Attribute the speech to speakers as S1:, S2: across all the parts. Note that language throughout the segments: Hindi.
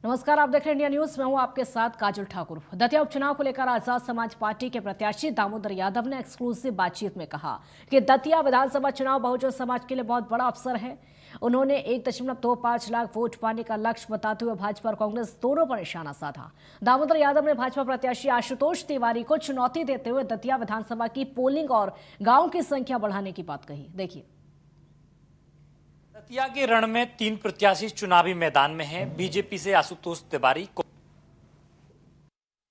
S1: नमस्कार, आप देख रहे हैं इंडिया न्यूज। मैं हूं आपके साथ काजल ठाकुर। दतिया उपचुनाव को लेकर आजाद समाज पार्टी के प्रत्याशी दामोदर यादव ने एक्सक्लूसिव बातचीत में कहा कि दतिया विधानसभा चुनाव बहुजन समाज के लिए बहुत बड़ा अवसर है। उन्होंने 1.25 लाख वोट पाने का लक्ष्य बताते हुए भाजपा और कांग्रेस दोनों पर निशाना साधा। दामोदर यादव ने भाजपा प्रत्याशी आशुतोष तिवारी को चुनौती देते हुए दतिया विधानसभा की पोलिंग और गाँव की संख्या बढ़ाने की बात कही। देखिए,
S2: दतिया के रण में 3 प्रत्याशी चुनावी मैदान में हैं। बीजेपी से आशुतोष तिवारी,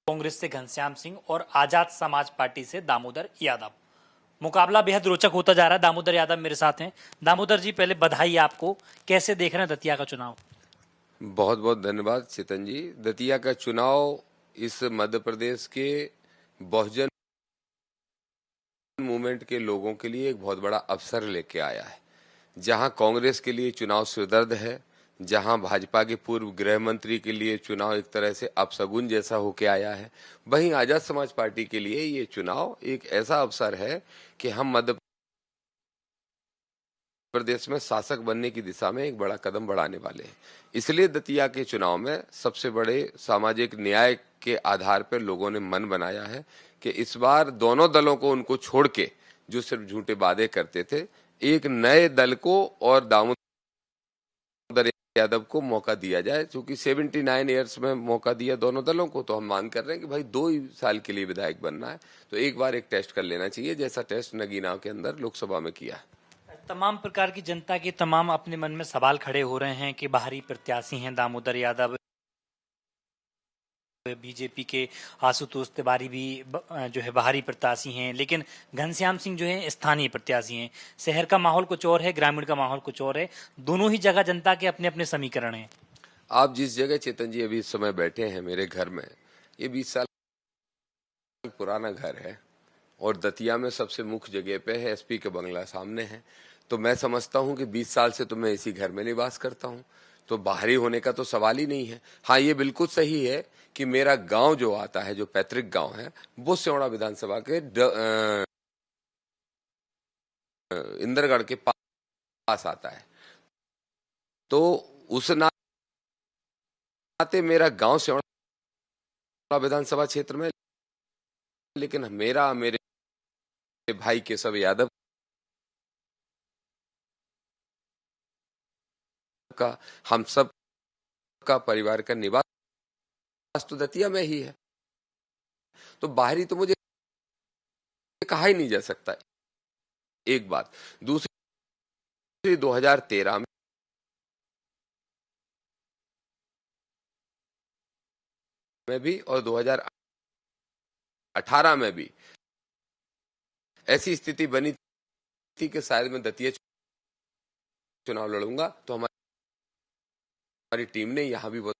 S2: कांग्रेस से घनश्याम सिंह और आजाद समाज पार्टी से दामोदर यादव। मुकाबला बेहद रोचक होता जा रहा है। दामोदर यादव मेरे साथ हैं। दामोदर जी, पहले बधाई आपको। कैसे देख रहे हैं दतिया का चुनाव?
S3: बहुत बहुत धन्यवाद चेतन जी। दतिया का चुनाव इस मध्य प्रदेश के बहुजन मूवमेंट के लोगों के लिए एक बहुत बड़ा अवसर लेके आया है। जहां कांग्रेस के लिए चुनाव सिरदर्द है, जहां भाजपा के पूर्व गृह मंत्री के लिए चुनाव एक तरह से अपशगुन जैसा होके आया है, वहीं आजाद समाज पार्टी के लिए ये चुनाव एक ऐसा अवसर है कि हम मध्य प्रदेश में शासक बनने की दिशा में एक बड़ा कदम बढ़ाने वाले हैं। इसलिए दतिया के चुनाव में सबसे बड़े सामाजिक न्याय के आधार पर लोगों ने मन बनाया है कि इस बार दोनों दलों को उनको छोड़ के जो सिर्फ झूठे वादे करते थे, एक नए दल को और दामोदर यादव को मौका दिया जाए। क्योंकि 79 ईयर्स में मौका दिया दोनों दलों को, तो हम मांग कर रहे हैं कि भाई 2 ही साल के लिए विधायक बनना है, तो एक बार एक टेस्ट कर लेना चाहिए, जैसा टेस्ट नगीना के अंदर लोकसभा में किया है।
S2: तमाम प्रकार की जनता के तमाम अपने मन में सवाल खड़े हो रहे हैं कि बाहरी प्रत्याशी हैं दामोदर यादव, बीजेपी के आशुतोष तिवारी भी जो है बाहरी प्रत्याशी हैं, लेकिन घनश्याम सिंह जो है स्थानीय प्रत्याशी हैं। शहर का माहौल कुछ और है, ग्रामीण का माहौल कुछ और है। दोनों ही जगह जनता के अपने अपने समीकरण हैं।
S3: आप जिस जगह चेतन जी अभी इस समय बैठे हैं मेरे घर में, ये 20 साल पुराना घर है और दतिया में सबसे मुख्य जगह पे है, एसपी के बंगला सामने है। तो मैं समझता हूं कि 20 साल से तो मैं इसी घर में निवास करता हूं, तो बाहरी होने का तो सवाल ही नहीं है। हाँ, ये बिल्कुल सही है कि मेरा गांव जो आता है, जो पैतृक गांव है, वो सिवड़ा विधानसभा के इंदरगढ़ के पास आता है। तो उस नाते मेरा गांव सिवड़ा विधानसभा क्षेत्र में, लेकिन मेरे भाई केशव यादव का, हम सब का परिवार का निवास तो दतिया में ही है। तो बाहरी तो मुझे कहा ही नहीं जा सकता। एक बात। दूसरी, 2013 में भी और 2018 में भी ऐसी स्थिति बनी थी कि शायद मैं दतिया चुनाव लड़ूंगा, तो हमारी टीम ने यहां भी बहुत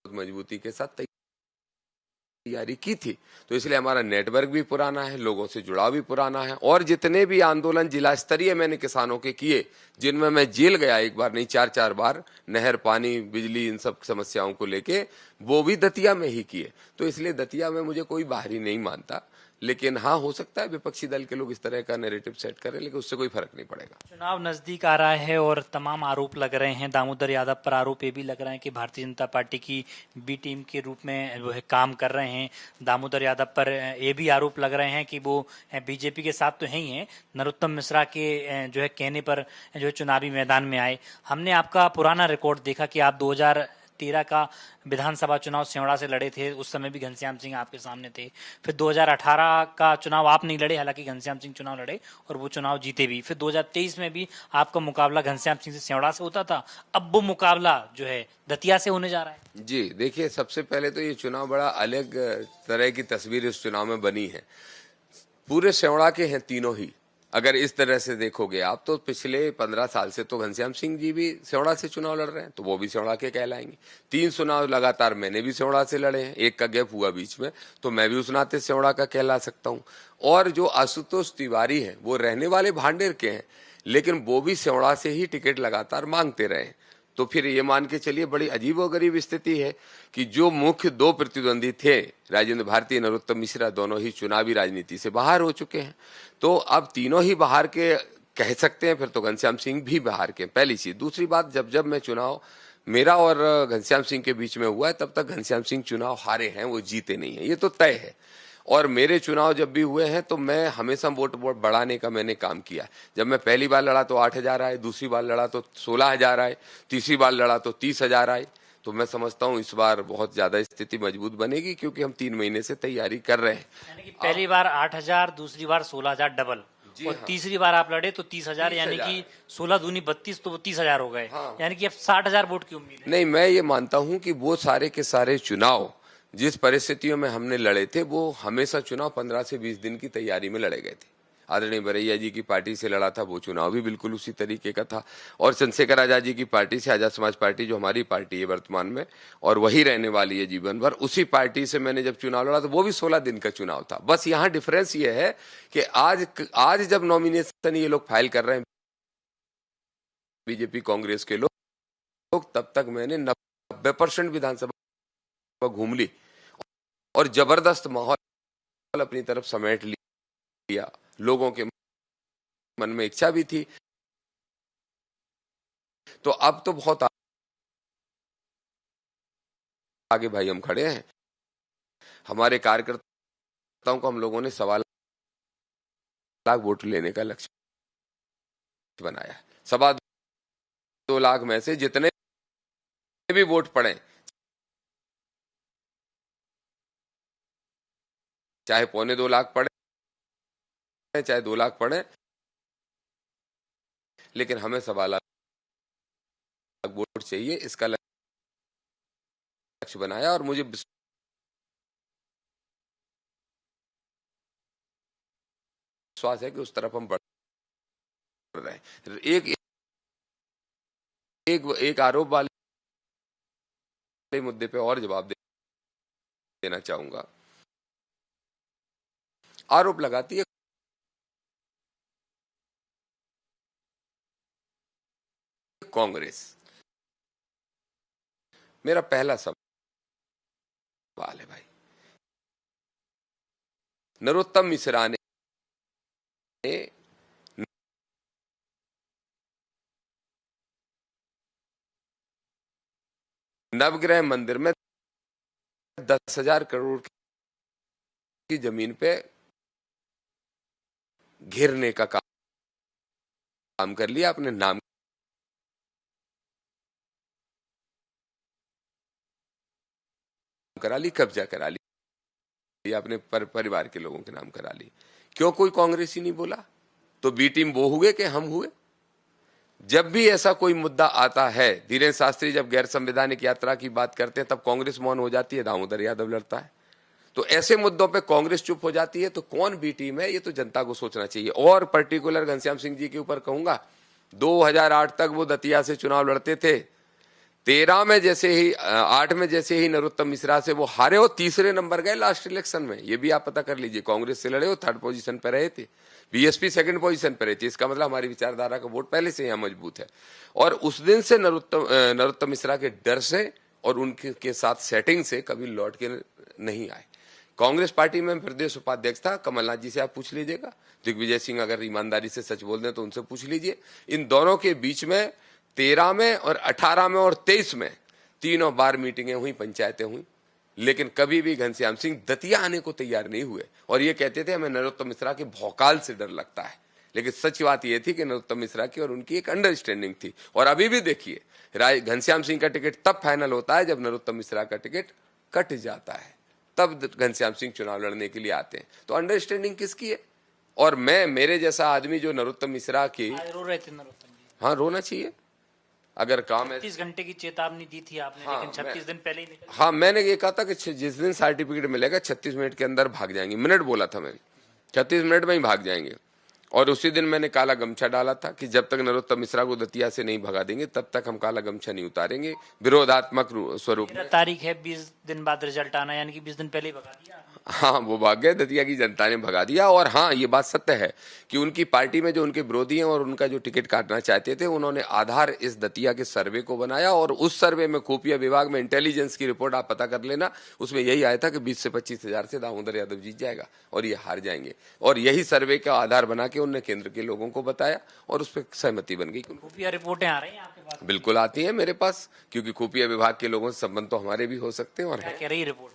S3: मजबूती के साथ तैयारी की थी। तो इसलिए हमारा नेटवर्क भी पुराना है, लोगों से जुड़ाव भी पुराना है, और जितने भी आंदोलन जिला स्तरीय मैंने किसानों के किए, जिनमें मैं जेल गया, एक बार नहीं 4-4 बार, नहर, पानी, बिजली, इन सब समस्याओं को लेके, वो भी दतिया में ही किए। तो इसलिए दतिया में मुझे कोई बाहरी नहीं मानता। लेकिन हाँ, हो सकता है विपक्षी दल के लोग इस तरह का नैरेटिव सेट करें, लेकिन उससे कोई फर्क नहीं पड़ेगा।
S2: चुनाव नजदीक आ रहा है और तमाम आरोप लग रहे हैं। दामोदर यादव पर आरोप ये भी लग रहा है कि भारतीय जनता पार्टी की बी टीम के रूप में वो है काम कर रहे हैं। दामोदर यादव पर ये भी आरोप लग रहे हैं कि वो बीजेपी के साथ तो है ही हैं, नरोत्तम मिश्रा के जो है कहने पर जो है चुनावी मैदान में आए। हमने आपका पुराना रिकॉर्ड देखा कि आप 2013 का विधानसभा चुनाव सिवड़ा से लड़े थे। उस समय भी घनश्याम सिंह आपके सामने थे। फिर 2018 का चुनाव आप नहीं लड़े, हालांकि घनश्याम सिंह चुनाव लड़े और वो चुनाव जीते भी। फिर 2023 में भी आपका मुकाबला घनश्याम सिंह से सिवड़ा से होता था। अब वो मुकाबला जो है दतिया से होने जा रहा है।
S3: जी देखिए, सबसे पहले तो ये चुनाव बड़ा अलग तरह की तस्वीर इस चुनाव में बनी है। पूरे सिवड़ा के हैं तीनों ही। अगर इस तरह से देखोगे आप, तो पिछले 15 साल से तो घनश्याम सिंह जी भी सिवड़ा से चुनाव लड़ रहे हैं, तो वो भी सिवड़ा के कहलाएंगे। 3 चुनाव लगातार मैंने भी सिवड़ा से लड़े हैं, एक का गैप हुआ बीच में, तो मैं भी उस नाते सिवड़ा का कहला सकता हूँ। और जो आशुतोष तिवारी हैं, वो रहने वाले भांडेर के हैं, लेकिन वो भी सिवड़ा से ही टिकट लगातार मांगते रहे। तो फिर ये मान के चलिए, बड़ी अजीबोगरीब स्थिति है कि जो मुख्य 2 प्रतिद्वंदी थे, राजेंद्र भारती, नरोत्तम मिश्रा, दोनों ही चुनावी राजनीति से बाहर हो चुके हैं। तो अब तीनों ही बाहर के कह सकते हैं फिर तो घनश्याम सिंह भी बाहर के। पहली चीज। दूसरी बात, जब मैं चुनाव मेरा और घनश्याम सिंह के बीच में हुआ है, तब तक घनश्याम सिंह चुनाव हारे हैं, वो जीते नहीं है, ये तो तय है। और मेरे चुनाव जब भी हुए हैं तो मैं हमेशा वोट बढ़ाने का मैंने काम किया। जब मैं पहली बार लड़ा तो 8,000 आए, दूसरी बार लड़ा तो 16,000 आए, तीसरी बार लड़ा तो 30,000 आए। तो मैं समझता हूँ इस बार बहुत ज्यादा स्थिति मजबूत बनेगी, क्योंकि हम 3 महीने से तैयारी कर रहे हैं।
S2: यानी कि पहली बार 8,000, दूसरी बार 16,000 डबल, और तीसरी बार आप लड़े तो 30,000, यानी कि 16 दूनी 32, तो वो 30,000 हो गए। यानी कि अब 60,000 वोट की उम्मीद है।
S3: नहीं, मैं ये मानता हूं कि वो सारे के सारे चुनाव जिस परिस्थितियों में हमने लड़े थे, वो हमेशा चुनाव 15 से 20 दिन की तैयारी में लड़े गए थे। आदरणीय बरैया जी की पार्टी से लड़ा था, वो चुनाव भी बिल्कुल उसी तरीके का था। और चंद्रशेखर आजाद जी की पार्टी से, आजाद समाज पार्टी जो हमारी पार्टी है वर्तमान में, और वही रहने वाली है जीवन भर, उसी पार्टी से मैंने जब चुनाव लड़ा तो वो भी 16 दिन का चुनाव था। बस यहाँ डिफरेंस ये है कि आज जब नॉमिनेशन ये लोग फाइल कर रहे हैं, बीजेपी कांग्रेस के लोग, तब तक मैंने 90% विधानसभा घूम ली और जबरदस्त माहौल अपनी तरफ समेट लिया। लोगों के मन में इच्छा भी थी। तो अब तो बहुत आगे भाई हम खड़े हैं। हमारे कार्यकर्ताओं को हम लोगों ने 1.25 लाख वोट लेने का लक्ष्य बनाया है। 2.25 लाख में से जितने भी वोट पड़े, चाहे 2.25 लाख पड़े, चाहे 2 लाख पड़े, लेकिन हमें 1.25 लाख वोट चाहिए, इसका लक्ष्य बनाया। और मुझे विश्वास है कि उस तरफ हम बढ़ रहे हैं। एक आरोप वाले मुद्दे पे और जवाब देना चाहूंगा। आरोप लगाती है कांग्रेस। मेरा पहला सवाल है भाई, नरोत्तम मिश्रा ने नवग्रह मंदिर में 10,000 करोड़ की जमीन पे घेरने का काम कर लिया, अपने नाम करा ली, कब्जा करा लिया, अपने परिवार के लोगों के नाम करा ली। क्यों कोई कांग्रेसी नहीं बोला? तो बी टीम वो हुए कि हम हुए? जब भी ऐसा कोई मुद्दा आता है, धीरेन्द्र शास्त्री जब गैर संवैधानिक यात्रा की बात करते हैं तब कांग्रेस मौन हो जाती है, दामोदर यादव लड़ता है। तो ऐसे मुद्दों पे कांग्रेस चुप हो जाती है, तो कौन बी टीम है, ये तो जनता को सोचना चाहिए। और पर्टिकुलर घनश्याम सिंह जी के ऊपर कहूंगा, 2008 तक वो दतिया से चुनाव लड़ते थे। 8 में जैसे ही नरोत्तम मिश्रा से वो हारे, हो 3रे नंबर गए लास्ट इलेक्शन में। ये भी आप पता कर लीजिए। कांग्रेस से लड़े हो, 3rd पोजीशन पर रहे थे, बीएसपी 2nd पोजीशन पर रही थी। इसका मतलब हमारी विचारधारा का वोट पहले से यहाँ मजबूत है। और उस दिन से नरोत्तम मिश्रा के डर से और उनके साथ सेटिंग से कभी लौट के नहीं आए। कांग्रेस पार्टी में प्रदेश उपाध्यक्ष था, कमलनाथ जी से आप पूछ लीजिएगा। दिग्विजय सिंह अगर ईमानदारी से सच बोल दें तो उनसे पूछ लीजिए। इन दोनों के बीच में 13 में और 18 में और 23 में तीनों बार मीटिंगें हुई, पंचायतें हुई, लेकिन कभी भी घनश्याम सिंह दतिया आने को तैयार नहीं हुए। और ये कहते थे हमें नरोत्तम मिश्रा के भौकाल से डर लगता है। लेकिन सच बात यह थी कि नरोत्तम मिश्रा की और उनकी एक अंडरस्टैंडिंग थी। और अभी भी देखिए, घनश्याम सिंह का टिकट तब फाइनल होता है जब नरोत्तम मिश्रा का टिकट कट जाता है, तब घनश्याम सिंह चुनाव लड़ने के लिए आते हैं। तो अंडरस्टैंडिंग किसकी है? और मेरे जैसा आदमी जो नरोत्तम मिश्रा की,
S2: रो रहे थे नरोत्तम जी।
S3: हाँ, रोना चाहिए। अगर काम है,
S2: 36 घंटे की चेतावनी दी थी आपने, लेकिन 36 दिन पहले ही निकल।
S3: हाँ, मैंने ये कहा था कि जिस दिन सर्टिफिकेट मिलेगा 36 मिनट के अंदर भाग जाएंगे। मिनट बोला था मैंने, 36 मिनट में ही भाग जाएंगे। और उसी दिन मैंने काला गमछा डाला था कि जब तक नरोत्तम मिश्रा को दतिया से नहीं भगा देंगे तब तक हम काला गमछा नहीं उतारेंगे, विरोधात्मक स्वरूप में।
S2: तारीख है 20 दिन बाद रिजल्ट आना, यानी कि 20 दिन पहले ही भगा दिया।
S3: हाँ, वो भाग गए, दतिया की जनता ने भगा दिया। और हाँ, ये बात सत्य है कि उनकी पार्टी में जो उनके विरोधी हैं और उनका जो टिकट काटना चाहते थे, उन्होंने आधार इस दतिया के सर्वे को बनाया और उस सर्वे में खुफिया विभाग में इंटेलिजेंस की रिपोर्ट आप पता कर लेना, उसमें यही आया था कि 20 से 25 हजार से दामोदर यादव जीत जाएगा और ये हार जाएंगे। और यही सर्वे का आधार बना के उन्होंने केंद्र के लोगों को बताया और उस पर सहमति बन गई।
S2: खुफिया रिपोर्टें आ रही हैं आपके पास?
S3: बिल्कुल आती है मेरे पास, क्योंकि खुफिया विभाग के लोगों से संबंध तो हमारे भी हो सकते हैं। और
S2: क्या कह रही रिपोर्ट?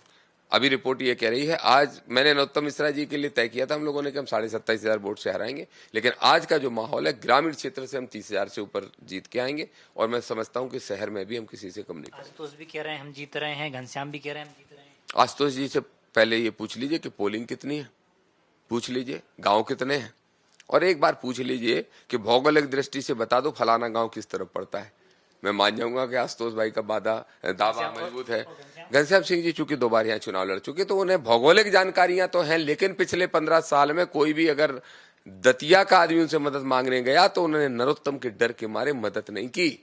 S3: अभी रिपोर्ट ये कह रही है, आज मैंने नरोत्तम मिश्रा जी के लिए तय किया था हम लोगों ने कि हम 27,500 वोट से हराएंगे, लेकिन आज का जो माहौल है ग्रामीण क्षेत्र से हम 30,000 से ऊपर जीत के आएंगे और मैं समझता हूं कि शहर में भी हम किसी से कम नहीं करेंगे।
S2: आशुतोष भी कह रहे हैं हम जीत रहे हैं, घनश्याम भी कह रहे हैं हम जीत रहे हैं।
S3: आशुतोष जी से पहले ये पूछ लीजिए कि पोलिंग कितनी है, पूछ लीजिए गाँव कितने हैं, और एक बार पूछ लीजिए कि भौगोलिक दृष्टि से बता दो फलाना गाँव किस तरफ पड़ता है। मैं मान जाऊंगा कि आशुतोष भाई का दावा मजबूत है। घनश्याम सिंह जी चूंकि 2 बार यहाँ चुनाव लड़ चुके तो उन्हें भौगोलिक जानकारियां तो हैं, लेकिन पिछले 15 साल में कोई भी अगर दतिया का आदमी उनसे मदद मांगने गया तो उन्होंने नरोत्तम के डर के मारे मदद नहीं की,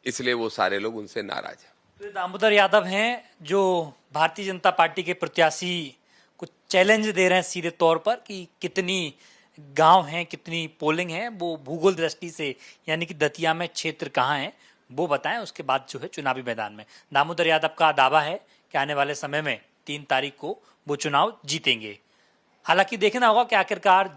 S3: इसलिए वो सारे लोग उनसे नाराज हैं।
S2: तो दामोदर यादव हैं जो भारतीय जनता पार्टी के प्रत्याशी को चैलेंज दे रहे हैं सीधे तौर पर कि कितनी गांव हैं, कितनी पोलिंग है, वो भूगोल दृष्टि से यानी कि दतिया में क्षेत्र कहाँ है वो बताएं। उसके बाद जो है चुनावी मैदान में दामोदर यादव का दावा है कि आने वाले समय में 3 तारीख को वो चुनाव जीतेंगे। हालांकि देखना होगा कि आखिरकार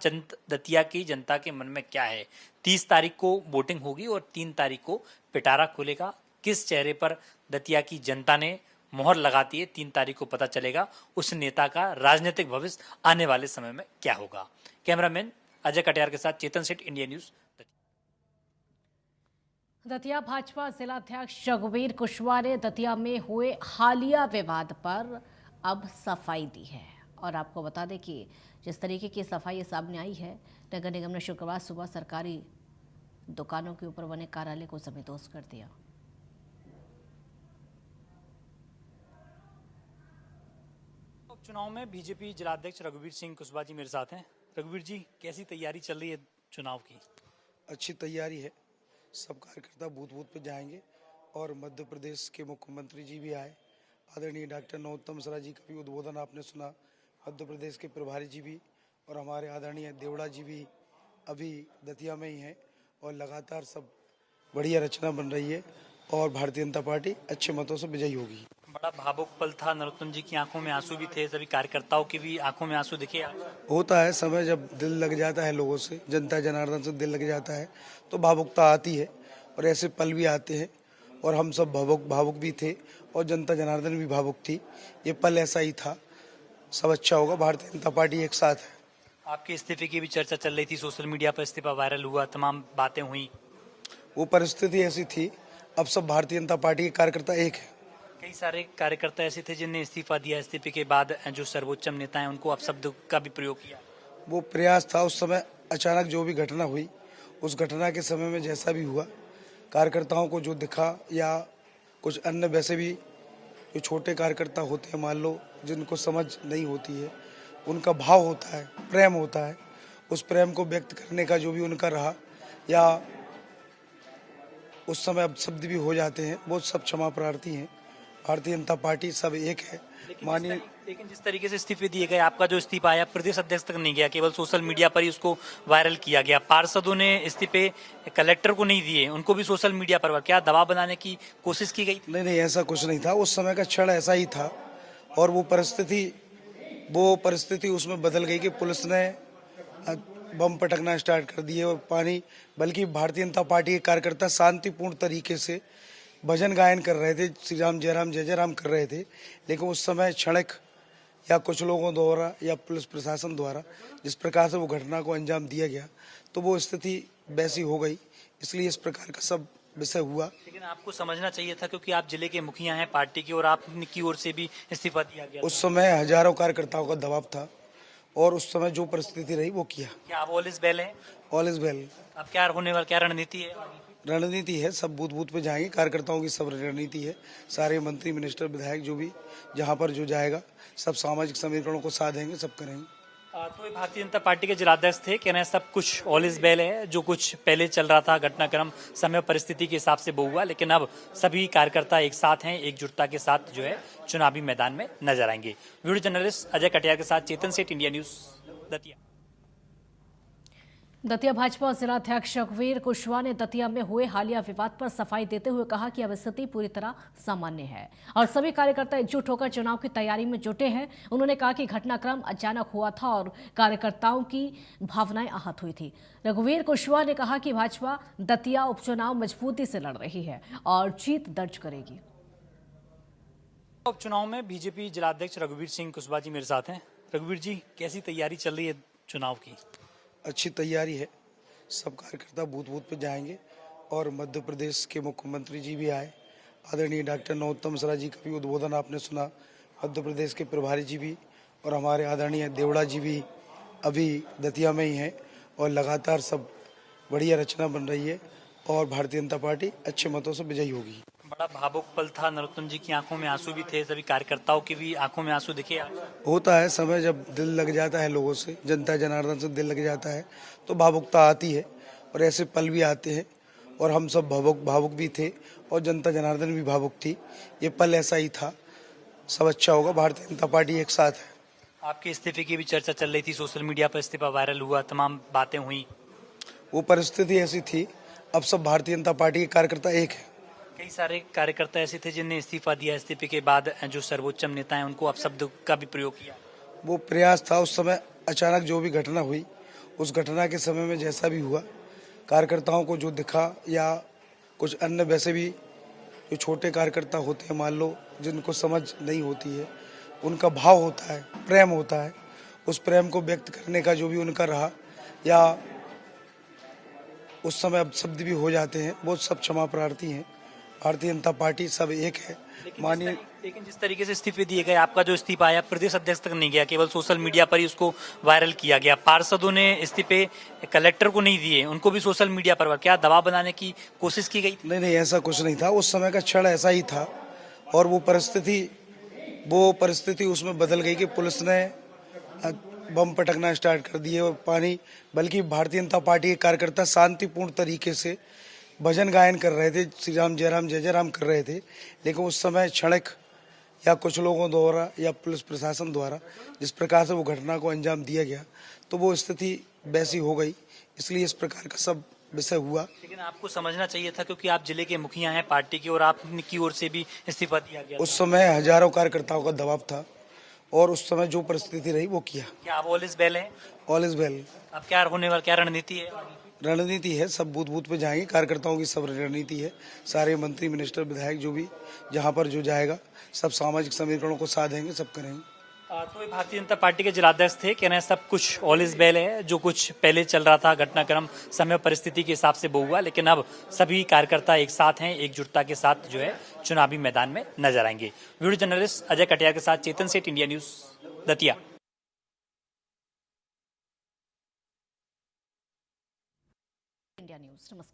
S2: दतिया की जनता के मन में क्या है। 30 तारीख को वोटिंग होगी और 3 तारीख को पिटारा खुलेगा। किस चेहरे पर दतिया की जनता ने मोहर लगाती है 3 तारीख को पता चलेगा। उस नेता का राजनीतिक भविष्य आने वाले समय में क्या होगा। कैमरामैन अजय कटियार के साथ चेतन सेठ, इंडिया न्यूज।
S1: दतिया भाजपा जिलाध्यक्ष रघुवीर कुशवाहा ने दतिया में हुए हालिया विवाद पर अब सफाई दी है। और आपको बता दें कि जिस तरीके की सफाई सामने आई है, नगर निगम ने शुक्रवार सुबह सरकारी दुकानों के ऊपर बने कार्यालय को जमींदोज कर दिया।
S2: चुनाव में बीजेपी जिलाध्यक्ष रघुवीर सिंह कुशवाहा जी मेरे साथ हैं। रघुवीर जी, कैसी तैयारी चल रही है चुनाव की?
S4: अच्छी तैयारी है, सब कार्यकर्ता बूथ बूथ पे जाएंगे और मध्य प्रदेश के मुख्यमंत्री जी भी आए, आदरणीय डॉक्टर नरोत्तम मिश्रा जी का भी उद्बोधन आपने सुना, मध्य प्रदेश के प्रभारी जी भी और हमारे आदरणीय देवड़ा जी भी अभी दतिया में ही हैं और लगातार सब बढ़िया रचना बन रही है और भारतीय जनता पार्टी अच्छे मतों से विजयी होगी।
S2: बड़ा भावुक पल था, नरोत्तम जी की आंखों में आंसू भी थे, सभी कार्यकर्ताओं की भी आंखों में आंसू दिखे।
S4: होता है, समय जब दिल लग जाता है लोगों से, जनता जनार्दन से दिल लग जाता है तो भावुकता आती है और ऐसे पल भी आते हैं और हम सब भावुक भी थे और जनता जनार्दन भी भावुक थी। ये पल ऐसा ही था, सब अच्छा होगा, भारतीय जनता पार्टी एक साथ है।
S2: आपके इस्तीफे की भी चर्चा चल रही थी, सोशल मीडिया पर इस्तीफा वायरल हुआ, तमाम बातें हुई।
S4: वो परिस्थिति ऐसी थी, अब सब भारतीय जनता पार्टी के कार्यकर्ता एक है।
S2: कई सारे कार्यकर्ता ऐसे थे जिन्हें इस्तीफा दिया, इस्तीफे के बाद जो सर्वोच्चम नेता हैं उनको अपशब्द का भी प्रयोग किया।
S4: वो प्रयास था उस समय, अचानक जो भी घटना हुई उस घटना के समय में जैसा भी हुआ, कार्यकर्ताओं को जो दिखा या कुछ अन्य वैसे भी जो छोटे कार्यकर्ता होते हैं, मान लो जिनको समझ नहीं होती है, उनका भाव होता है, प्रेम होता है, उस प्रेम को व्यक्त करने का जो भी उनका रहा या उस समय अब शब्द भी हो जाते हैं, वो सब क्षमा प्रार्थी हैं। भारतीय जनता पार्टी सब एक है। मानिए,
S2: लेकिन जिस तरीके से इस्तीफे दिए गए, आपका जो इस्तीफा आया प्रदेश अध्यक्ष तक नहीं गया, केवल सोशल मीडिया पर ही उसको वायरल किया गया। पार्षदों ने इस्तीफे कलेक्टर को नहीं दिए, उनको भी सोशल मीडिया पर क्या दबाव बनाने की कोशिश की गई?
S4: नहीं, ऐसा कुछ नहीं था। उस समय का क्षण ऐसा ही था और वो परिस्थिति उसमें बदल गई कि पुलिस ने बम पटकना स्टार्ट कर दिए और पानी, बल्कि भारतीय जनता पार्टी के कार्यकर्ता शांतिपूर्ण तरीके से भजन गायन कर रहे थे, श्री राम जय राम जय जय राम कर रहे थे, लेकिन उस समय क्षणिक या कुछ लोगों द्वारा या पुलिस प्रशासन द्वारा जिस प्रकार से वो घटना को अंजाम दिया गया तो वो स्थिति वैसी हो गई, इसलिए इस प्रकार का सब विषय हुआ।
S2: लेकिन आपको समझना चाहिए था क्योंकि आप जिले के मुखिया हैं पार्टी की और आपकी ओर से भी इस्तीफा दिया गया।
S4: उस समय हजारों कार्यकर्ताओं का दबाव था और उस समय जो परिस्थिति रही वो किया।
S2: क्या आप ऑल इज वेल हैं?
S4: All is well.
S2: अब क्या होने वाला, क्या रणनीति है?
S4: रणनीति है, सब बूथ बूथ पे जाएंगे, कार्यकर्ताओं की सब रणनीति है, सारे मंत्री मिनिस्टर विधायक जो भी जहाँ पर जो जाएगा सब सामाजिक समीकरणों को साधेंगे, सब करेंगे।
S2: तो ये भारतीय जनता पार्टी के जिलाध्यक्ष थे, कह रहे हैं सब कुछ ऑल इज वेल है, जो कुछ पहले चल रहा था घटनाक्रम समय परिस्थिति के हिसाब से वो हुआ, लेकिन अब सभी कार्यकर्ता एक साथ हैं, एकजुटता के साथ जो है चुनावी मैदान में नजर आएंगे। वीडियो जर्नलिस्ट अजय कटियार के साथ चेतन सेठ, इंडिया न्यूज, दतिया।
S1: दतिया भाजपा जिलाध्यक्ष रघुवीर कुशवाहा ने दतिया में हुए हालिया विवाद पर सफाई देते हुए कहा कि अब स्थिति पूरी तरह सामान्य है और सभी कार्यकर्ता एकजुट होकर चुनाव की तैयारी में जुटे हैं। उन्होंने कहा कि घटनाक्रम अचानक हुआ था और कार्यकर्ताओं की भावनाएं आहत हुई थी। रघुवीर कुशवाहा ने कहा कि भाजपा दतिया उपचुनाव मजबूती से लड़ रही है और जीत दर्ज करेगी।
S2: उपचुनाव में बीजेपी जिलाध्यक्ष रघुवीर सिंह कुशवाहा जी मेरे साथ हैं। रघुवीर जी, कैसी तैयारी चल रही है चुनाव की?
S4: अच्छी तैयारी है, सब कार्यकर्ता बूथ बूथ पे जाएंगे और मध्य प्रदेश के मुख्यमंत्री जी भी आए, आदरणीय डॉक्टर नरोत्तम मिश्रा जी का भी उद्बोधन आपने सुना, मध्य प्रदेश के प्रभारी जी भी और हमारे आदरणीय देवड़ा जी भी अभी दतिया में ही हैं और लगातार सब बढ़िया रचना बन रही है और भारतीय जनता पार्टी अच्छे मतों से विजयी होगी।
S2: बड़ा भावुक पल था, नरोत्तम जी की आंखों में आंसू भी थे, सभी कार्यकर्ताओं की भी आंखों में आंसू दिखे।
S4: होता है समय, जब दिल लग जाता है लोगों से, जनता जनार्दन से दिल लग जाता है तो भावुकता आती है और ऐसे पल भी आते हैं और हम सब भावुक भी थे और जनता जनार्दन भी भावुक थी। ये पल ऐसा ही था, सब अच्छा होगा, भारतीय जनता पार्टी एक साथ है।
S2: आपके इस्तीफे की भी चर्चा चल रही थी, सोशल मीडिया पर इस्तीफा वायरल हुआ, तमाम बातें हुई।
S4: वो परिस्थिति ऐसी थी, अब सब भारतीय जनता पार्टी के कार्यकर्ता एक है।
S2: कई सारे कार्यकर्ता ऐसे थे जिन्हें इस्तीफा दिया, इस्तीफे के बाद जो सर्वोच्चम नेता हैं उनको अपशब्द का भी प्रयोग किया।
S4: वो प्रयास था उस समय, अचानक जो भी घटना हुई उस घटना के समय में जैसा भी हुआ, कार्यकर्ताओं को जो दिखा या कुछ अन्य वैसे भी जो छोटे कार्यकर्ता होते हैं, मान लो जिनको समझ नहीं होती है, उनका भाव होता है, प्रेम होता है, उस प्रेम को व्यक्त करने का जो भी उनका रहा या उस समय अब शब्द भी हो जाते हैं, वो सब क्षमा प्रार्थी हैं। भारतीय जनता पार्टी सब एक है। मानिए,
S2: लेकिन जिस तरीके से इस्तीफे दिए गए, आपका जो इस्तीफा आया प्रदेश अध्यक्ष तक नहीं गया, केवल सोशल मीडिया पर ही उसको वायरल किया गया। पार्षदों ने इस्तीफे कलेक्टर को नहीं दिए, उनको भी सोशल मीडिया पर क्या दबाव बनाने की कोशिश की गई?
S4: नहीं, ऐसा कुछ नहीं था, उस समय का क्षण ऐसा ही था और वो परिस्थिति उसमें बदल गई कि पुलिस ने बम पटकना स्टार्ट कर दिए और पानी, बल्कि भारतीय जनता पार्टी के कार्यकर्ता शांतिपूर्ण तरीके से भजन गायन कर रहे थे, श्री राम जय राम जय जय राम कर रहे थे, लेकिन उस समय क्षणिक या कुछ लोगों द्वारा या पुलिस प्रशासन द्वारा जिस प्रकार से वो घटना को अंजाम दिया गया तो वो स्थिति वैसी हो गई, इसलिए इस प्रकार का सब विषय हुआ।
S2: लेकिन आपको समझना चाहिए था, क्योंकि आप जिले के मुखिया हैं पार्टी की और आपकी ओर से भी इस्तीफा दिया गया।
S4: उस समय हजारों कार्यकर्ताओं का दबाव था और उस समय जो परिस्थिति रही वो किया।
S2: क्या आप ऑल इज वेल हैं?
S4: All is well.
S2: अब क्या होने वाला, क्या रणनीति है?
S4: रणनीति है, सब बूथ बूथ पे जाएंगे, कार्यकर्ताओं की सब रणनीति है, सारे मंत्री मिनिस्टर विधायक जो भी जहां पर जो जाएगा सब सामाजिक समीकरणों को साधेंगे, सब करेंगे।
S2: तो ये भारतीय जनता पार्टी के जिलाध्यक्ष थे, कह रहे हैं सब कुछ ऑल इज वेल है, जो कुछ पहले चल रहा था घटनाक्रम समय परिस्थिति के हिसाब से वो हुआ, लेकिन अब सभी कार्यकर्ता एक साथ हैं, एकजुटता के साथ जो है चुनावी मैदान में नजर आएंगे। वीडियो जर्नलिस्ट अजय कटियार के साथ चेतन सेठ, India news, Datia.
S1: India news, नमस्कार।